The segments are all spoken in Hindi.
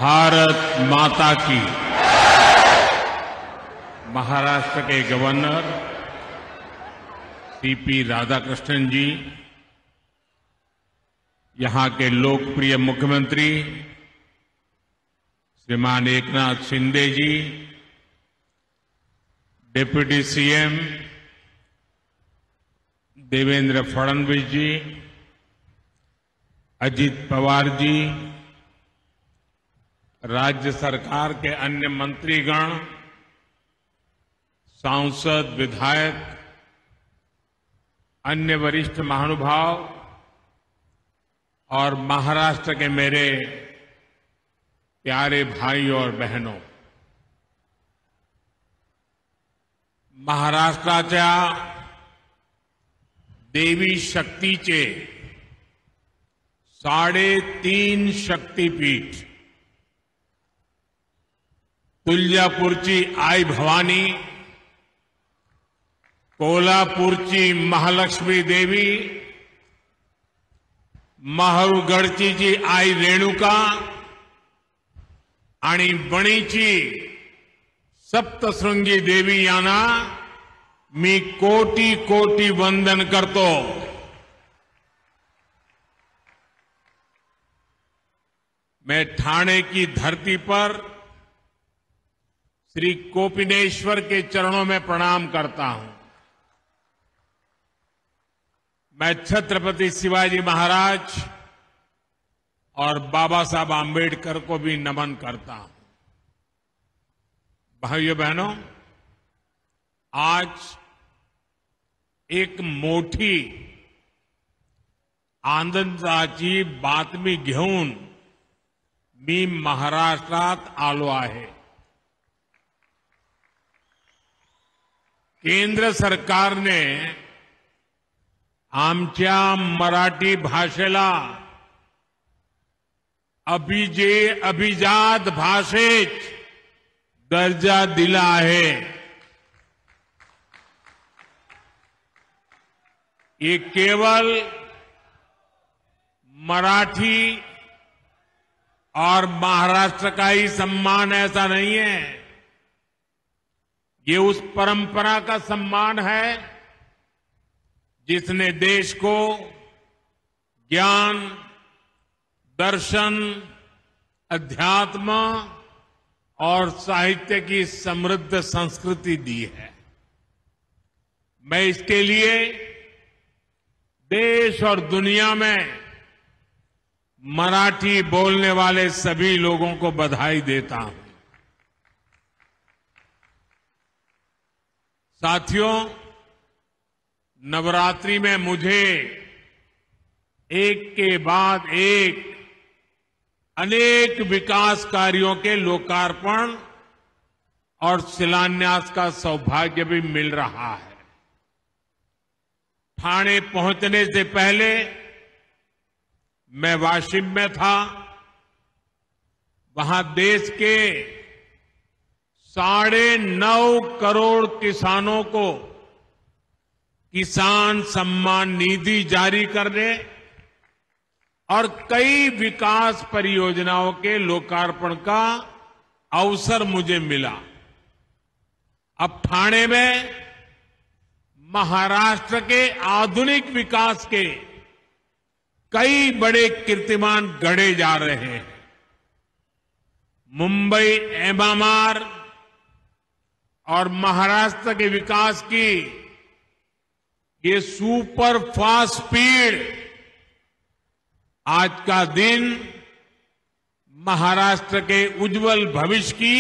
भारत माता की। महाराष्ट्र के गवर्नर सीपी राधाकृष्णन जी, यहां के लोकप्रिय मुख्यमंत्री श्रीमान एकनाथ शिंदे जी, डिप्टी सीएम देवेंद्र फडणवीस जी, अजित पवार जी, राज्य सरकार के अन्य मंत्रीगण, सांसद, विधायक, अन्य वरिष्ठ महानुभाव और महाराष्ट्र के मेरे प्यारे भाई और बहनों, महाराष्ट्राच्या देवी शक्तीचे 3.5 शक्तीपीठ तुळजापूरची आई भवानी, कोल्हापूरची महालक्ष्मी देवी, महरूगडची जी आई रेणुका आणि बणीची सप्तशृंगी देवी यांना मी कोटी कोटी वंदन करतो। मैं ठाणे की धरती पर श्री कोपिनेश्वर के चरणों में प्रणाम करता हूं। मैं छत्रपति शिवाजी महाराज और बाबा साहब आम्बेडकर को भी नमन करता हूं। भाइयों बहनों, आज एक मोठी आनंदाची बातमी घेऊन मी महाराष्ट्रात आलो आहे। केंद्र सरकारने आमच्या मराठी भाषेला अभिजात भाषेत दर्जा दिला आहे। ये केवल मराठी और महाराष्ट्र का ही सम्मान ऐसा नहीं है, ये उस परंपरा का सम्मान है जिसने देश को ज्ञान, दर्शन, अध्यात्म और साहित्य की समृद्ध संस्कृति दी है। मैं इसके लिए देश और दुनिया में मराठी बोलने वाले सभी लोगों को बधाई देता हूं। साथियों, नवरात्रि में मुझे एक के बाद एक अनेक विकास कार्यों के लोकार्पण और शिलान्यास का सौभाग्य भी मिल रहा है। ठाणे पहुंचने से पहले मैं वाशिम में था। वहां देश के 9.5 करोड़ किसानों को किसान सम्मान निधि जारी करने और कई विकास परियोजनाओं के लोकार्पण का अवसर मुझे मिला। अब ठाणे में महाराष्ट्र के आधुनिक विकास के कई बड़े कीर्तिमान गढ़े जा रहे हैं। मुंबई एमएमआर और महाराष्ट्र के विकास की ये सुपर फास्ट स्पीड आज का दिन महाराष्ट्र के उज्जवल भविष्य की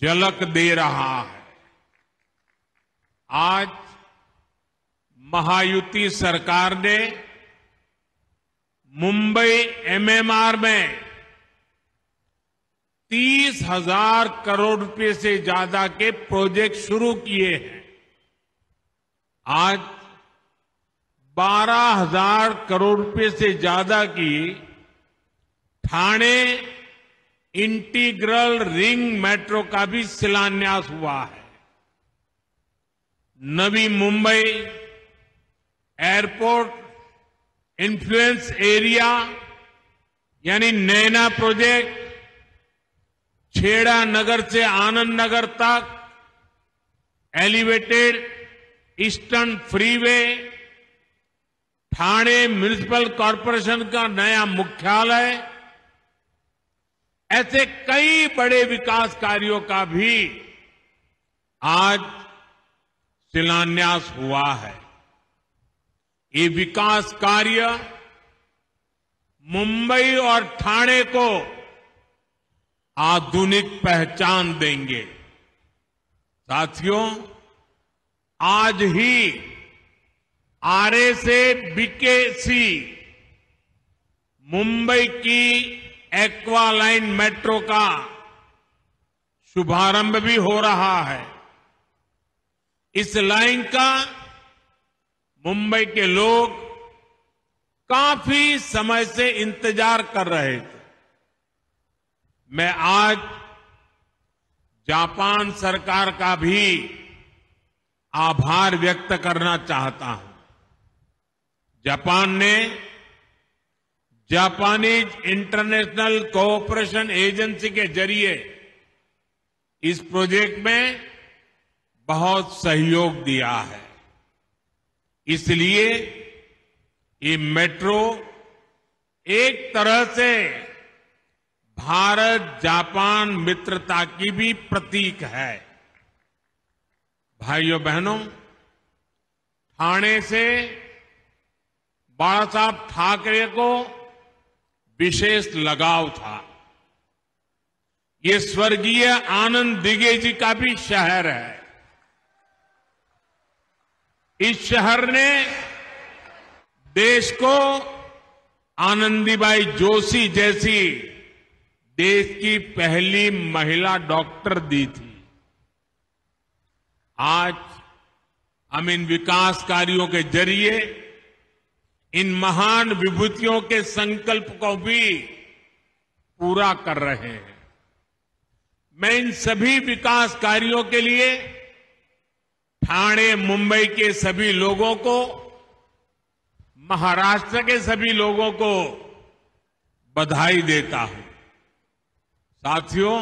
झलक दे रहा है। आज महायुति सरकार ने मुंबई एमएमआर में 30,000 करोड़ रुपए से ज्यादा के प्रोजेक्ट शुरू किए हैं। आज 12,000 करोड़ रुपए से ज्यादा की ठाणे इंटीग्रल रिंग मेट्रो का भी शिलान्यास हुआ है। Navi Mumbai airport influence area यानी नैना प्रोजेक्ट छेड़ा नगर से आनंद नगर तक elevated eastern freeway, Thane municipal corporation का नया मुख्यालय, ऐसे कई बड़े विकास कार्यों का भी आज शिलान्यास हुआ है। ये विकास कार्य मुंबई और ठाणे को आधुनिक पहचान देंगे। साथियों, आज ही आरए से बीकेसी मुंबई की एक्वा लाइन मेट्रो का शुभारंभ भी हो रहा है। इस लाइन का मुंबई के लोग काफी समय से इंतजार कर रहे थे। मैं आज जापान सरकार का भी आभार व्यक्त करना चाहता हूं। जापान ने जापानीज इंटरनेशनल कोऑपरेशन एजेंसी के जरिए इस प्रोजेक्ट में बहुत सहयोग दिया है। इसलिए ये मेट्रो एक तरह से भारत जापान मित्रता की भी प्रतीक है। भाइयों बहनों, ठाणे से बाला साहब ठाकरे को विशेष लगाव था। ये स्वर्गीय आनंद दिघे जी का भी शहर है। इस शहर ने देश को आनंदीबाई जोशी जैसी देश की पहली महिला डॉक्टर दी थी। आज हम इन विकास कार्यों के जरिए इन महान विभूतियों के संकल्प को भी पूरा कर रहे हैं। मैं इन सभी विकास कार्यों के लिए ठाणे मुंबई के सभी लोगों को, महाराष्ट्र के सभी लोगों को बधाई देता हूं। साथियों,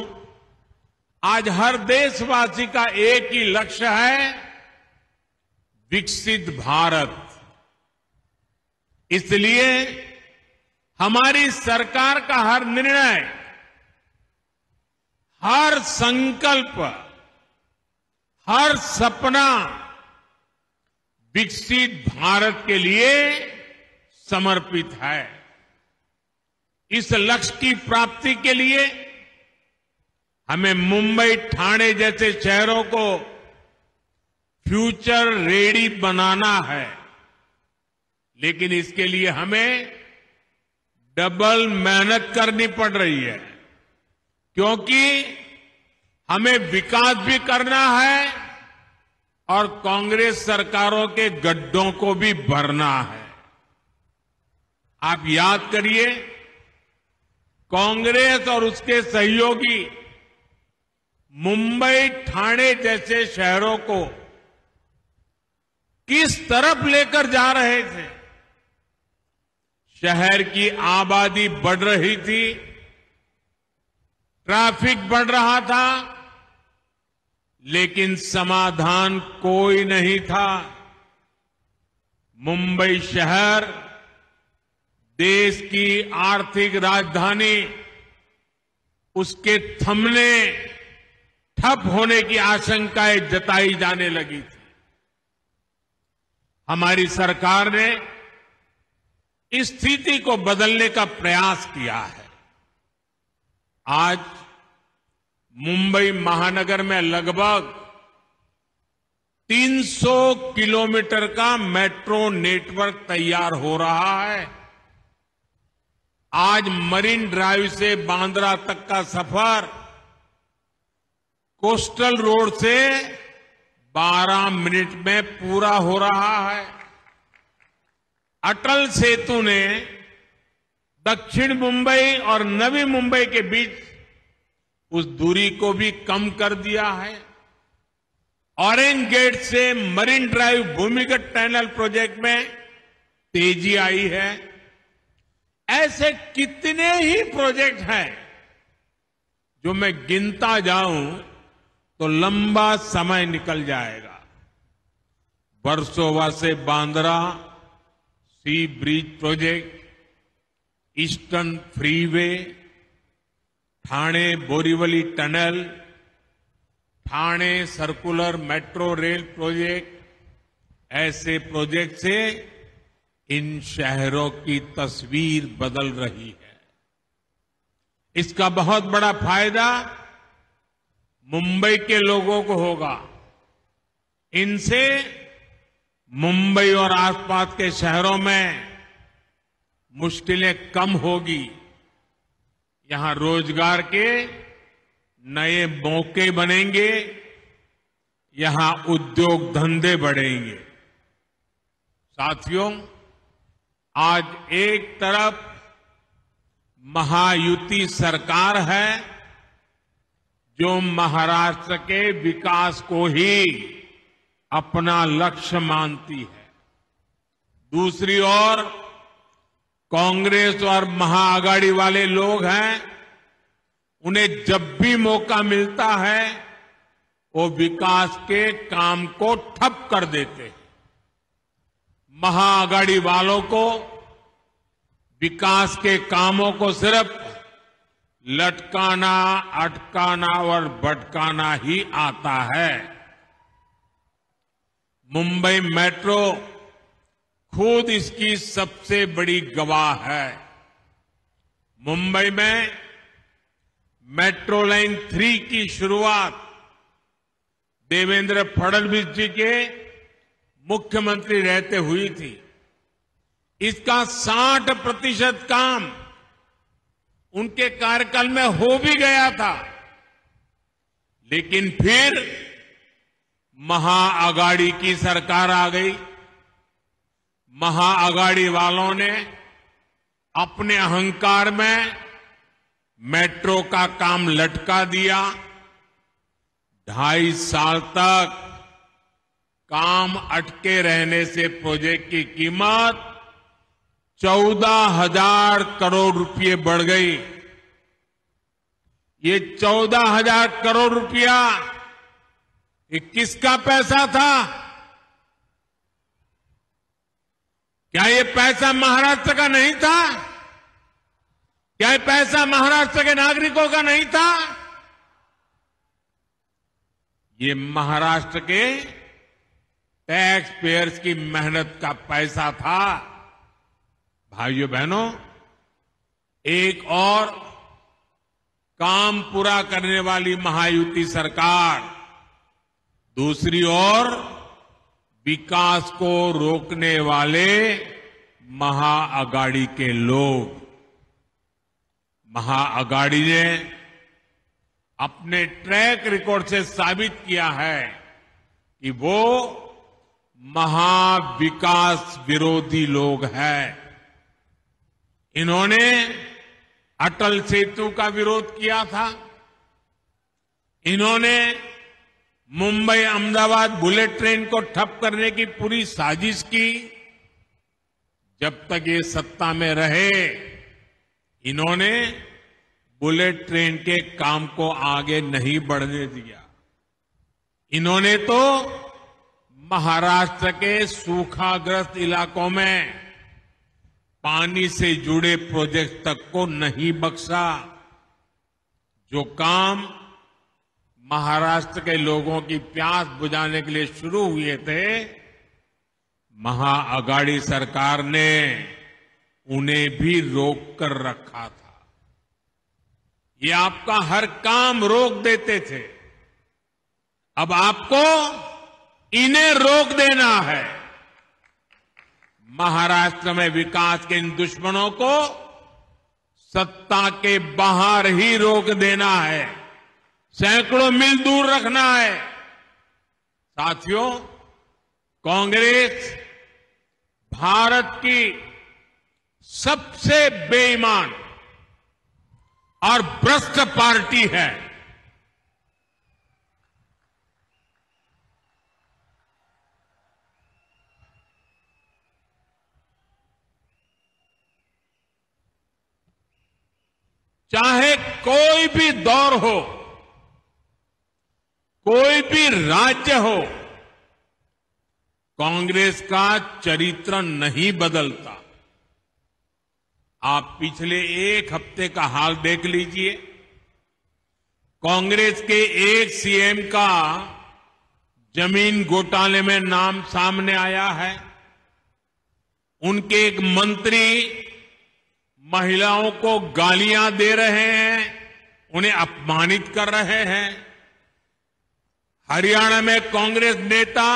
आज हर देशवासी का एक ही लक्ष्य है, विकसित भारत। इसलिए हमारी सरकार का हर निर्णय, हर संकल्प, हर सपना विकसित भारत के लिए समर्पित है। इस लक्ष्य की प्राप्ति के लिए हमें मुंबई, ठाणे जैसे शहरों को फ्यूचर रेडी बनाना है। लेकिन इसके लिए हमें डबल मेहनत करनी पड़ रही है, क्योंकि हमें विकास भी करना है और कांग्रेस सरकारों के गड्ढों को भी भरना है। आप याद करिए, कांग्रेस और उसके सहयोगी मुंबई, ठाणे जैसे शहरों को किस तरफ लेकर जा रहे थे। शहर की आबादी बढ़ रही थी, ट्रैफिक बढ़ रहा था, लेकिन समाधान कोई नहीं था। मुंबई शहर देश की आर्थिक राजधानी, उसके थमने, ठप होने की आशंकाएं जताई जाने लगी थी। हमारी सरकार ने इस स्थिति को बदलने का प्रयास किया है। आज मुंबई महानगर में लगभग 300 किलोमीटर का मेट्रो नेटवर्क तैयार हो रहा है। आज मरीन ड्राइव से बांद्रा तक का सफर कोस्टल रोड से 12 मिनट में पूरा हो रहा है। अटल सेतु ने दक्षिण मुंबई और नवी मुंबई के बीच उस दूरी को भी कम कर दिया है। ऑरेंज गेट से मरीन ड्राइव भूमिगत टनल प्रोजेक्ट में तेजी आई है। ऐसे कितने ही प्रोजेक्ट हैं जो मैं गिनता जाऊं तो लंबा समय निकल जाएगा। वर्सोवा से Bandra sea bridge project, eastern freeway, Thane Borivali tunnel, Thane circular metro rail project, ऐसे प्रोजेक्ट से इन शहरों की तस्वीर बदल रही है। इसका बहुत बड़ा फायदा मुंबई के लोगों को होगा। इनसे मुंबई और आसपास के शहरों में मुश्किलें कम होगी। यहां रोजगार के नए मौके बनेंगे, यहां उद्योग धंधे बढ़ेंगे। साथियों, आज एक तरफ महायुति सरकार है जो महाराष्ट्र के विकास को ही अपना लक्ष्य मानती है। दूसरी ओर कांग्रेस और महाआघाड़ी वाले लोग हैं, उन्हें जब भी मौका मिलता है वो विकास के काम को ठप कर देते हैं। महाआघाड़ी वालों को विकास के कामों को सिर्फ लटकाना, अटकाना और भटकाना ही आता है। मुंबई मेट्रो खुद इसकी सबसे बड़ी गवाह है। मुंबई में मेट्रो लाइन 3 की शुरुआत देवेंद्र फडणवीस जी के मुख्यमंत्री रहते हुई थी। इसका 60% काम उनके कार्यकाल में हो भी गया था, लेकिन फिर महाआघाड़ी की सरकार आ गई। महाआघाड़ी वालों ने अपने अहंकार में मेट्रो का काम लटका दिया। 2.5 साल तक काम अटके रहने से प्रोजेक्ट की कीमत 14,000 करोड़ रुपए बढ़ गई। ये 14,000 करोड़ रुपया ये किसका पैसा था? क्या ये पैसा महाराष्ट्र का नहीं था? क्या ये पैसा महाराष्ट्र के नागरिकों का नहीं था? ये महाराष्ट्र के टैक्स पेयर्स की मेहनत का पैसा था। भाइयों बहनों, एक और काम पूरा करने वाली महायुति सरकार, दूसरी ओर विकास को रोकने वाले महाआघाड़ी के लोग। महाआघाड़ी ने अपने ट्रैक रिकॉर्ड से साबित किया है कि वो महाविकास विरोधी लोग हैं। इन्होंने अटल सेतु का विरोध किया था। इन्होंने मुंबई अहमदाबाद बुलेट ट्रेन को ठप करने की पूरी साजिश की। जब तक ये सत्ता में रहे, इन्होंने बुलेट ट्रेन के काम को आगे नहीं बढ़ने दिया। इन्होंने तो महाराष्ट्र के सूखाग्रस्त इलाकों में पानी से जुड़े प्रोजेक्ट तक को नहीं बख्शा। जो काम महाराष्ट्र के लोगों की प्यास बुझाने के लिए शुरू हुए थे, महाआघाड़ी सरकार ने उन्हें भी रोक कर रखा था। ये आपका हर काम रोक देते थे। अब आपको इन्हें रोक देना है। महाराष्ट्र में विकास के इन दुश्मनों को सत्ता के बाहर ही रोक देना है, सैकड़ों मील दूर रखना है। साथियों, कांग्रेस भारत की सबसे बेईमान और भ्रष्ट पार्टी है। चाहे कोई भी दौर हो, कोई भी राज्य हो, कांग्रेस का चरित्र नहीं बदलता। आप पिछले एक हफ्ते का हाल देख लीजिए। कांग्रेस के एक सीएम का जमीन घोटाले में नाम सामने आया है। उनके एक मंत्री महिलाओं को गालियां दे रहे हैं, उन्हें अपमानित कर रहे हैं। हरियाणा में कांग्रेस नेता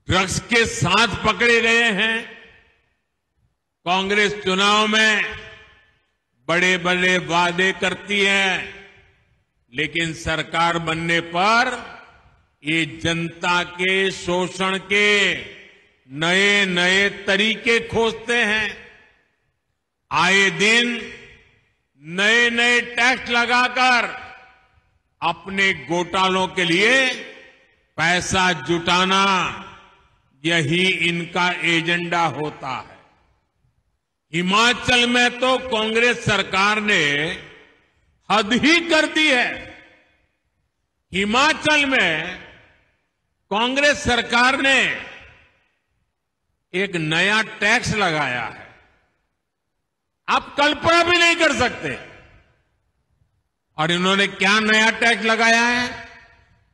ड्रग्स के साथ पकड़े गए हैं। कांग्रेस चुनाव में बड़े बड़े वादे करती है, लेकिन सरकार बनने पर ये जनता के शोषण के नए नए तरीके खोजते हैं। आए दिन नए नए टैक्स लगाकर अपने घोटालों के लिए पैसा जुटाना, यही इनका एजेंडा होता है। हिमाचल में तो कांग्रेस सरकार ने हद ही कर दी है। हिमाचल में कांग्रेस सरकार ने एक नया टैक्स लगाया है, आप कल्पना भी नहीं कर सकते। और इन्होंने क्या नया टैक्स लगाया है?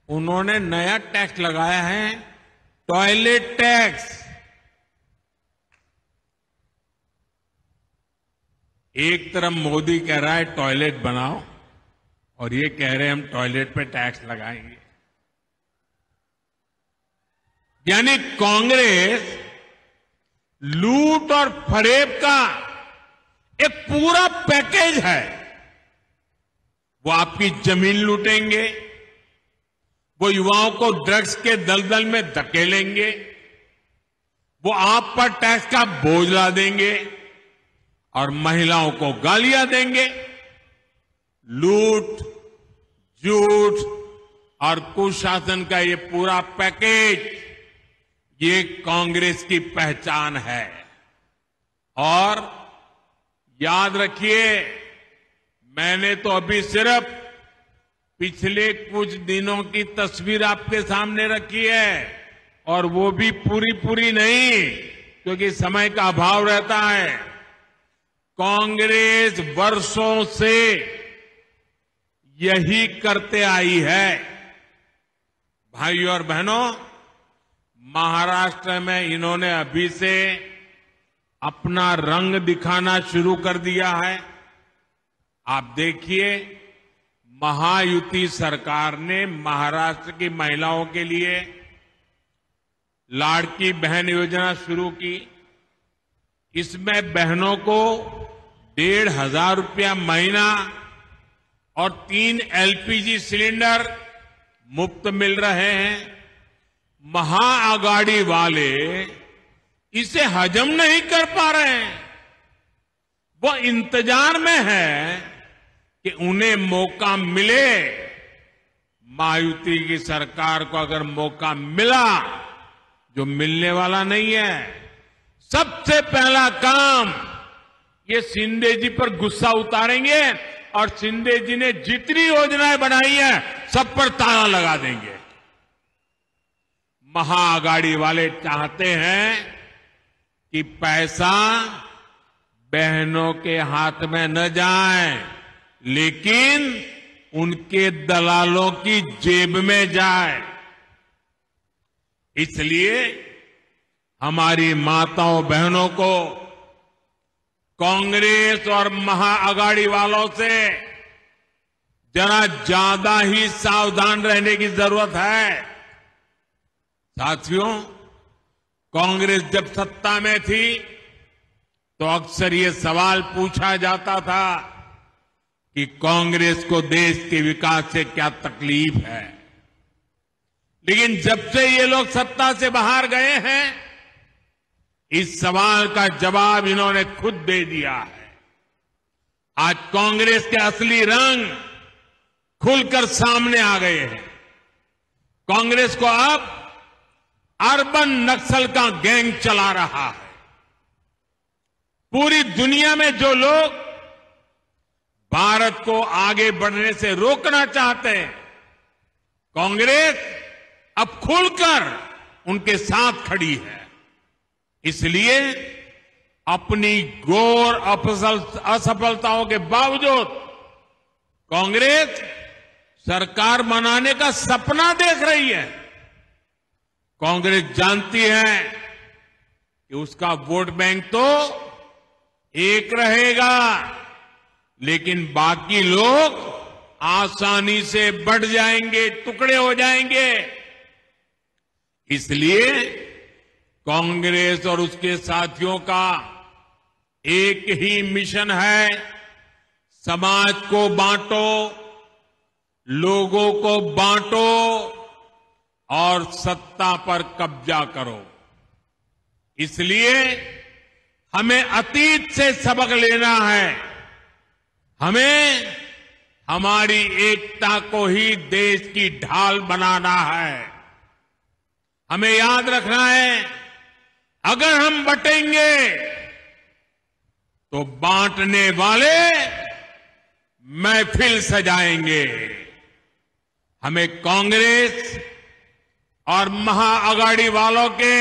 उन्होंने नया टैक्स लगाया है टॉयलेट टैक्स। एक तरफ मोदी कह रहा है टॉयलेट बनाओ, और ये कह रहे हैं हम टॉयलेट पे टैक्स लगाएंगे। यानी कांग्रेस लूट और फरेब का एक पूरा पैकेज है। वो आपकी जमीन लूटेंगे, वो युवाओं को ड्रग्स के दलदल में धकेलेंगे, वो आप पर टैक्स का बोझ ला देंगे और महिलाओं को गालियां देंगे। लूट, झूठ और कुशासन का ये पूरा पैकेज, ये कांग्रेस की पहचान है। और याद रखिए, मैंने तो अभी सिर्फ पिछले कुछ दिनों की तस्वीर आपके सामने रखी है, और वो भी पूरी नहीं, क्योंकि समय का अभाव रहता है। कांग्रेस वर्षों से यही करते आई है। भाइयों और बहनों, महाराष्ट्र में इन्होंने अभी से अपना रंग दिखाना शुरू कर दिया है। आप देखिए, महायुति सरकार ने महाराष्ट्र की महिलाओं के लिए लाड़की बहन योजना शुरू की। इसमें बहनों को 1,500 रुपया महीना और 3 एलपीजी सिलेंडर मुफ्त मिल रहे हैं। महाआघाड़ी वाले इसे हजम नहीं कर पा रहे हैं। वो इंतजार में है कि उन्हें मौका मिले। महायुति की सरकार को अगर मौका मिला, जो मिलने वाला नहीं है, सबसे पहला काम ये शिंदे जी पर गुस्सा उतारेंगे और शिंदे जी ने जितनी योजनाएं बनाई है सब पर ताला लगा देंगे। महाआघाड़ी वाले चाहते हैं कि पैसा बहनों के हाथ में न जाए, लेकिन उनके दलालों की जेब में जाए। इसलिए हमारी माताओं बहनों को कांग्रेस और महाआघाड़ी वालों से जरा ज्यादा ही सावधान रहने की जरूरत है। साथियों, कांग्रेस जब सत्ता में थी तो अक्सर ये सवाल पूछा जाता था कि कांग्रेस को देश के विकास से क्या तकलीफ है। लेकिन जब से ये लोग सत्ता से बाहर गए हैं, इस सवाल का जवाब इन्होंने खुद दे दिया है। आज कांग्रेस के असली रंग खुलकर सामने आ गए हैं। कांग्रेस को अब अर्बन नक्सल का गैंग चला रहा है। पूरी दुनिया में जो लोग भारत को आगे बढ़ने से रोकना चाहते हैं। कांग्रेस अब खुलकर उनके साथ खड़ी है। इसलिए अपनी घोर असफलताओं के बावजूद कांग्रेस सरकार बनाने का सपना देख रही है। कांग्रेस जानती है कि उसका वोट बैंक तो एक रहेगा, लेकिन बाकी लोग आसानी से बढ़ जाएंगे, टुकड़े हो जाएंगे। इसलिए कांग्रेस और उसके साथियों का एक ही मिशन है, समाज को बांटो, लोगों को बांटो और सत्ता पर कब्जा करो। इसलिए हमें अतीत से सबक लेना है। हमें हमारी एकता को ही देश की ढाल बनाना है। हमें याद रखना है, अगर हम बटेंगे तो बांटने वाले महफिल सजाएंगे। हमें कांग्रेस और महाअघाड़ी वालों के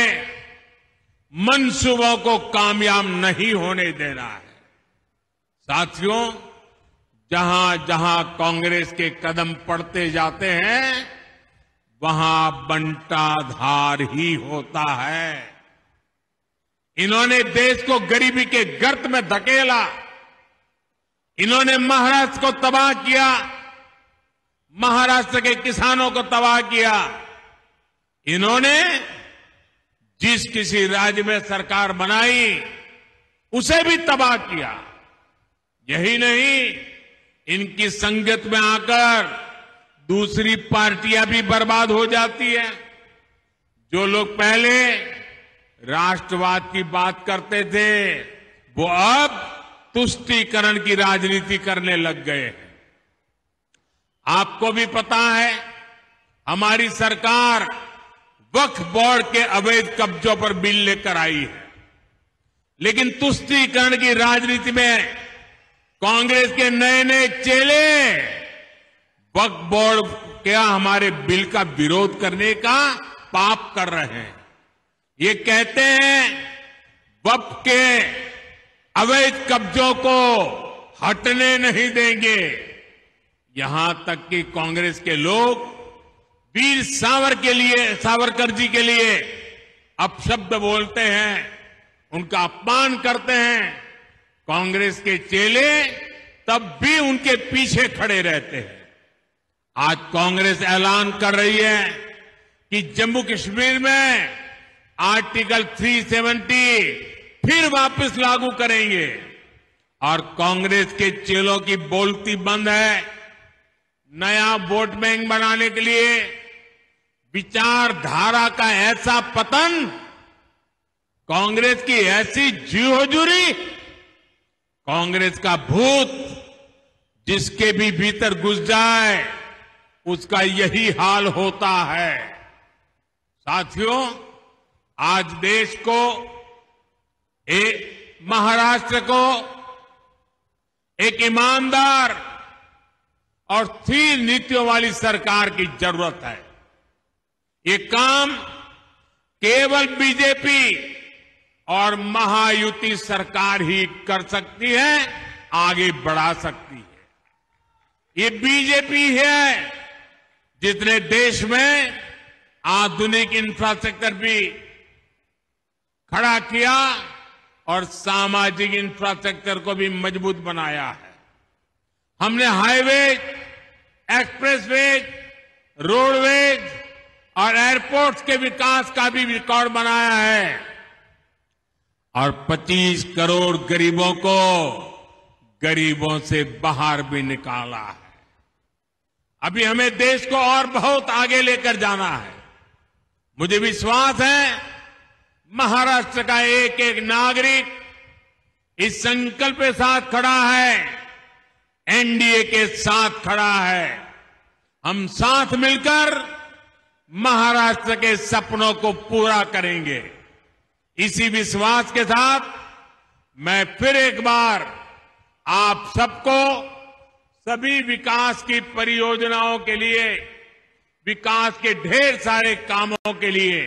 मंसूबों को कामयाब नहीं होने देना है। साथियों, जहां जहां कांग्रेस के कदम पड़ते जाते हैं, वहां बंटाधार ही होता है। इन्होंने देश को गरीबी के गर्त में धकेला। इन्होंने महाराष्ट्र को तबाह किया, महाराष्ट्र के किसानों को तबाह किया। इन्होंने जिस किसी राज्य में सरकार बनाई उसे भी तबाह किया। यही नहीं, इनकी संगत में आकर दूसरी पार्टियां भी बर्बाद हो जाती है। जो लोग पहले राष्ट्रवाद की बात करते थे, वो अब तुष्टीकरण की राजनीति करने लग गए हैं। आपको भी पता है, हमारी सरकार वक्फ बोर्ड के अवैध कब्जों पर बिल लेकर आई है, लेकिन तुष्टीकरण की राजनीति में कांग्रेस के नए नए चेले वक्फ बोर्ड क्या हमारे बिल का विरोध करने का पाप कर रहे हैं। ये कहते हैं वक्फ के अवैध कब्जों को हटने नहीं देंगे। यहां तक कि कांग्रेस के लोग वीर सावरकर जी के लिए अपशब्द बोलते हैं, उनका अपमान करते हैं। कांग्रेस के चेले तब भी उनके पीछे खड़े रहते हैं। आज कांग्रेस ऐलान कर रही है कि जम्मू कश्मीर में आर्टिकल 370 फिर वापस लागू करेंगे, और कांग्रेस के चेलों की बोलती बंद है। नया वोट बैंक बनाने के लिए विचारधारा का ऐसा पतन, कांग्रेस की ऐसी जी हुजूरी, कांग्रेस का भूत जिसके भी भीतर घुस जाए उसका यही हाल होता है। साथियों, आज देश को, महाराष्ट्र को एक ईमानदार और स्थिर नीतियों वाली सरकार की जरूरत है। ये काम केवल बीजेपी और महायुति सरकार ही कर सकती है, आगे बढ़ा सकती है। ये बीजेपी है जिसने देश में आधुनिक इंफ्रास्ट्रक्चर भी खड़ा किया और सामाजिक इंफ्रास्ट्रक्चर को भी मजबूत बनाया है। हमने हाईवेज, एक्सप्रेसवेज, रोडवेज और एयरपोर्ट्स के विकास का भी रिकॉर्ड बनाया है, और 25 करोड़ गरीबों को गरीबों से बाहर भी निकाला है। अभी हमें देश को और बहुत आगे लेकर जाना है। मुझे विश्वास है महाराष्ट्र का एक एक नागरिक इस संकल्प के साथ खड़ा है, एनडीए के साथ खड़ा है। हम साथ मिलकर महाराष्ट्र के सपनों को पूरा करेंगे। इसी विश्वास के साथ मैं फिर एक बार आप सबको सभी विकास की परियोजनाओं के लिए, विकास के ढेर सारे कामों के लिए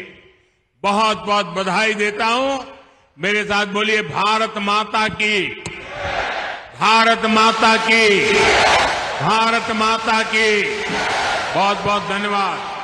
बहुत बहुत बधाई देता हूं। मेरे साथ बोलिए भारत माता की, भारत माता की, भारत माता की। बहुत बहुत धन्यवाद।